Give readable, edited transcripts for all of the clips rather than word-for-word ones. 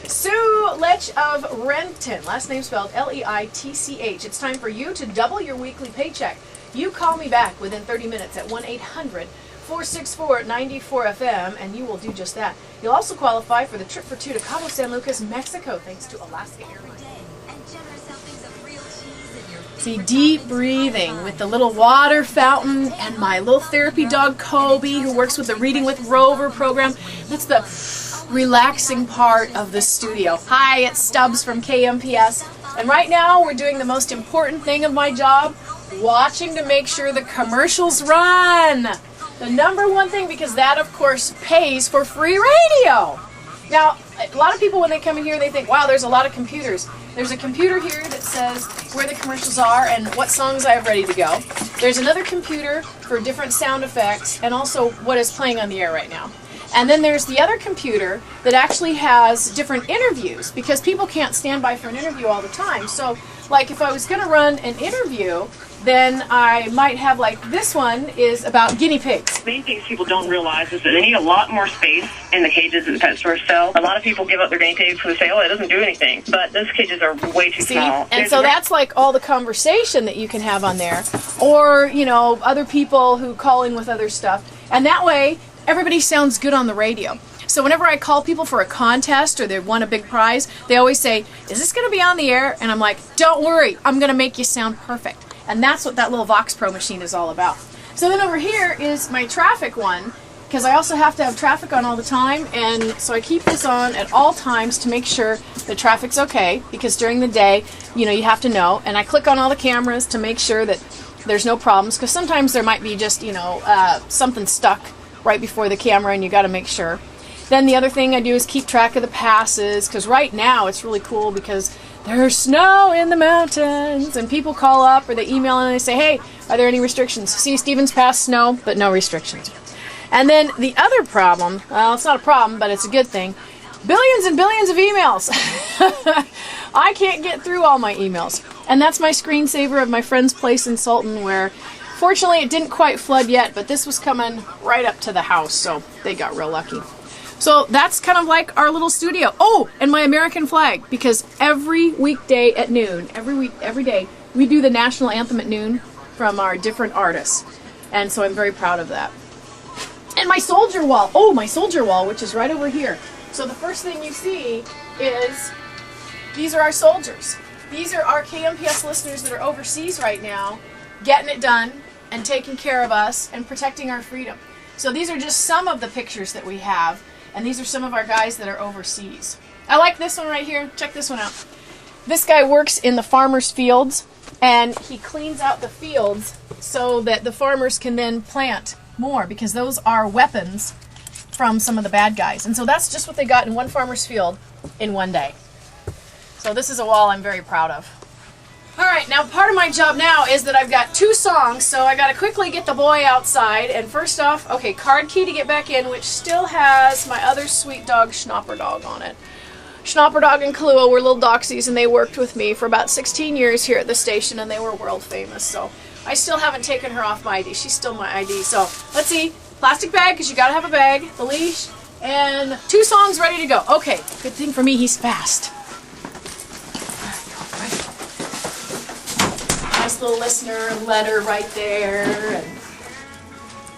Sue Lech of Renton, last name spelled Leitch. It's time for you to double your weekly paycheck. You call me back within 30 minutes at 1-800-464-94FM, and you will do just that. You'll also qualify for the trip for two to Cabo San Lucas, Mexico, thanks to Alaska Airlines. See, deep breathing with the little water fountain and my little therapy dog Kobe, who works with the Reading with Rover program. That's the relaxing part of the studio. Hi, it's Stubbs from KMPS, and right now we're doing the most important thing of my job, watching to make sure the commercials run. The number one thing, because that of course pays for free radio. Now, a lot of people when they come in here, they think, wow, there's a lot of computers. There's a computer here that says where the commercials are and what songs I have ready to go. There's another computer for different sound effects and also what is playing on the air right now. And then there's the other computer that actually has different interviews, because people can't stand by for an interview all the time. So, like if I was going to run an interview, then I might have, like, this one is about guinea pigs. The main things people don't realize is that they need a lot more space in the cages that the pet stores sell. A lot of people give up their guinea pigs for the sale. It doesn't do anything. But those cages are way too small. And so that's like all the conversation that you can have on there. Or, you know, other people who call in with other stuff. And that way, everybody sounds good on the radio. So whenever I call people for a contest or they won a big prize, they always say, is this going to be on the air? And I'm like, don't worry, I'm going to make you sound perfect. And that's what that little Vox Pro machine is all about. So then over here is my traffic one, because I also have to have traffic on all the time, and so I keep this on at all times to make sure the traffic's okay, because during the day, you know, you have to know. And I click on all the cameras to make sure that there's no problems, because sometimes there might be just, you know, something stuck right before the camera, and you got to make sure. Then the other thing I do is keep track of the passes, because right now it's really cool because there's snow in the mountains, and people call up or they email and they say, hey, are there any restrictions? See, Stevens Pass, snow, but no restrictions. And then the other problem, well, it's not a problem, but it's a good thing, billions and billions of emails. I can't get through all my emails. And that's my screensaver of my friend's place in Sultan, where fortunately it didn't quite flood yet, but this was coming right up to the house, so they got real lucky. So that's kind of like our little studio. Oh, and my American flag, because every weekday at noon, every day, we do the national anthem at noon from our different artists. And so I'm very proud of that. And my soldier wall. Oh, my soldier wall, which is right over here. So the first thing you see is these are our soldiers. These are our KMPS listeners that are overseas right now, getting it done and taking care of us and protecting our freedom. So these are just some of the pictures that we have. And these are some of our guys that are overseas. I like this one right here. Check this one out. This guy works in the farmers' fields, and he cleans out the fields so that the farmers can then plant more, because those are weapons from some of the bad guys. And so that's just what they got in one farmer's field in one day. So this is a wall I'm very proud of. All right, now part of my job now is that I've got two songs, so I got to quickly get the boy outside. And first off, okay, card key to get back in, which still has my other sweet dog, Schnapper Dog, on it. Schnapper Dog and Kahlua were little doxies, and they worked with me for about 16 years here at the station, and they were world famous. So I still haven't taken her off my ID. She's still my ID. So let's see, plastic bag, because you got to have a bag, the leash, and two songs ready to go. Okay, good thing for me, he's fast. Nice little listener letter right there. And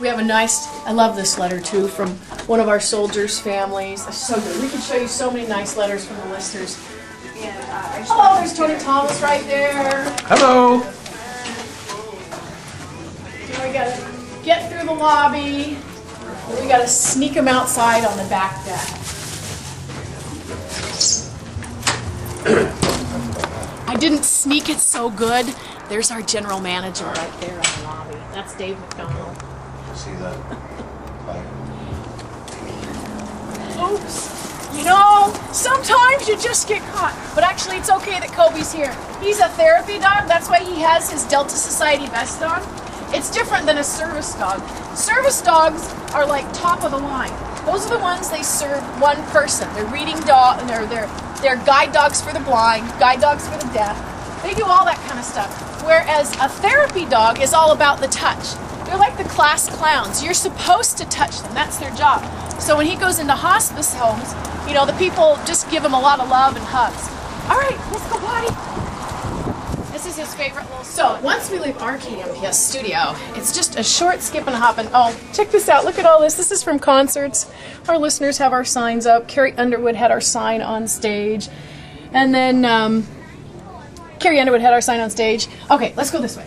we have a nice, I love this letter too, from one of our soldiers' families. It's so good. We can show you so many nice letters from the listeners. And, oh, there's Tony Thomas right there. Hello. And we gotta get through the lobby. And we gotta sneak him outside on the back deck. I didn't sneak it so good. There's our general manager right there in the lobby. That's Dave McDonald. See that? Oops. You know, sometimes you just get caught. But actually, it's okay that Kobe's here. He's a therapy dog. That's why he has his Delta Society vest on. It's different than a service dog. Service dogs are like top of the line. Those are the ones they serve one person. They're reading dog, they're guide dogs for the blind, guide dogs for the deaf. They do all that kind of stuff. Whereas a therapy dog is all about the touch. They're like the class clowns. You're supposed to touch them. That's their job. So when he goes into hospice homes, you know, the people just give him a lot of love and hugs. All right, let's go potty. This is his favorite little. So once we leave our KMPS studio, it's just a short skip and a hop. And oh, check this out! Look at all this. This is from concerts. Our listeners have our signs up. Carrie Underwood had our sign on stage, and then Carrie Underwood had our sign on stage. Okay, let's go this way.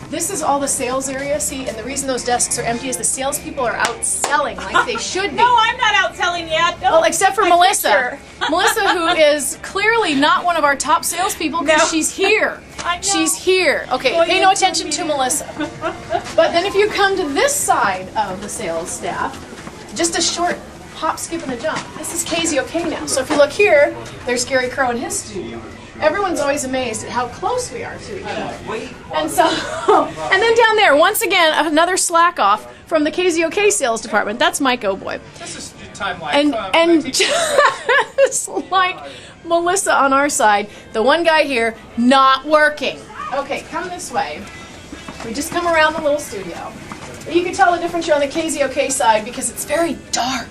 This is all the sales area, see, and the reason those desks are empty is the salespeople are out selling like they should be. No, I'm not out selling yet. No. Well, except for Melissa. Melissa, who is clearly not one of our top salespeople because she's here. I know. She's here. Okay, Well, pay no attention to Melissa. But then if you come to this side of the sales staff, just a short hop, skip, and a jump. This is KZOK now. So if you look here, there's Gary Crow in his studio. Everyone's always amazed at how close we are to each other. And so, and then down there, once again, another slack off from the KZOK sales department. That's Mike O'Boy. This is your timeline. And just like Melissa on our side, the one guy here not working. Okay, come this way. We just come around the little studio. You can tell the difference here on the KZOK side because it's very dark.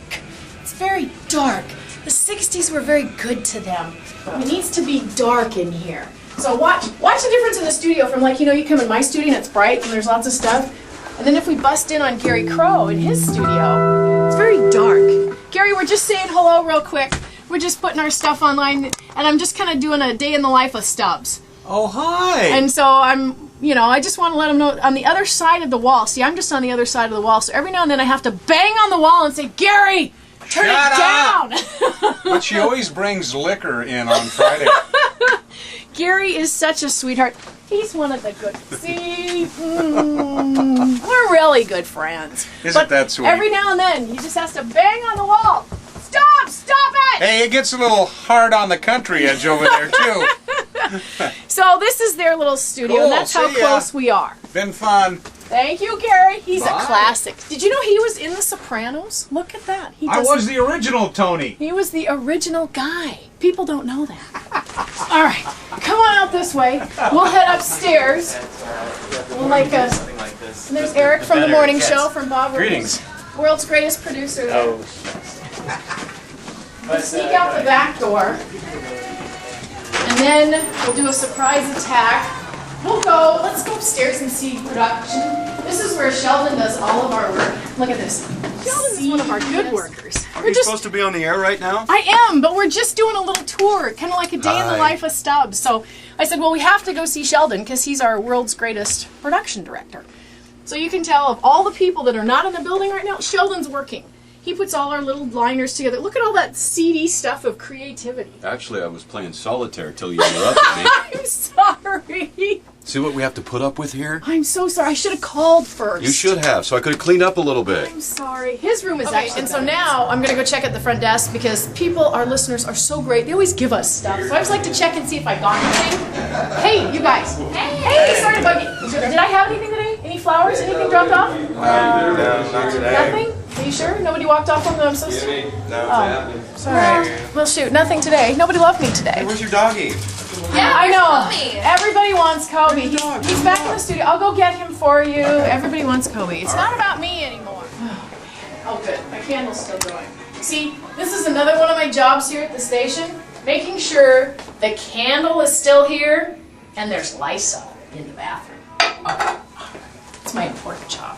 It's very dark. The 60s were very good to them. It needs to be dark in here. So watch the difference in the studio from, like, you know, you come in my studio and it's bright and there's lots of stuff. And then if we bust in on Gary Crow in his studio, it's very dark. Gary, we're just saying hello real quick. We're just putting our stuff online, and I'm just kind of doing a day in the life of Stubbs. Oh, hi. And so I just want to let him know on the other side of the wall. See, I'm just on the other side of the wall, so every now and then I have to bang on the wall and say, Gary, turn it down. But she always brings liquor in on Friday. Gary is such a sweetheart. He's one of the good. See, we're really good friends. Isn't that sweet? Every now and then, he just has to bang on the wall. Stop it! Hey, it gets a little hard on the country edge over there, too. So this is their little studio, Cool, and that's how see ya. close we are. Been fun. Thank you, Gary. He's Bye. a classic. Did you know he was in The Sopranos? Look at that. I was the original Tony. He was the original guy. People don't know that. All right, come on out this way. We'll head upstairs. We'll make a. And there's Eric from the morning show from Bob. Greetings. World's greatest producer. There. We'll sneak out the back door, and then we'll do a surprise attack. Let's go upstairs and see production. This is where Sheldon does all of our work. Look at this. Sheldon is one of our good workers. Are you supposed to be on the air right now? I am, but we're just doing a little tour, kind of like a day in the Hi. life of Stubbs. So I said, well, we have to go see Sheldon because he's our world's greatest production director. So you can tell of all the people that are not in the building right now, Sheldon's working. He puts all our little liners together. Look at all that seedy stuff of creativity. Actually, I was playing solitaire till you interrupted me. I'm sorry. See what we have to put up with here? I'm so sorry. I should have called first. You should have, so I could have cleaned up a little bit. I'm sorry. His room is actually, and so now I'm going to go check at the front desk because people, our listeners, are so great. They always give us stuff. So I always like to check and see if I got anything. Hey, you guys. Hey, sorry to bug you. Did I have anything today? Any flowers? Anything dropped off? Not today. Nothing? Are you sure? Nobody walked off on them? I'm so sorry. No, it's happening. Sorry. Well, shoot, nothing today. Nobody loved me today. Where's your doggy? Yeah, I know. Everybody wants Kobe. He's back in the studio. I'll go get him for you. Everybody wants Kobe. It's not about me anymore. Oh, good. My candle's still going. See, this is another one of my jobs here at the station, making sure the candle is still here and there's Lysol in the bathroom. It's my important job.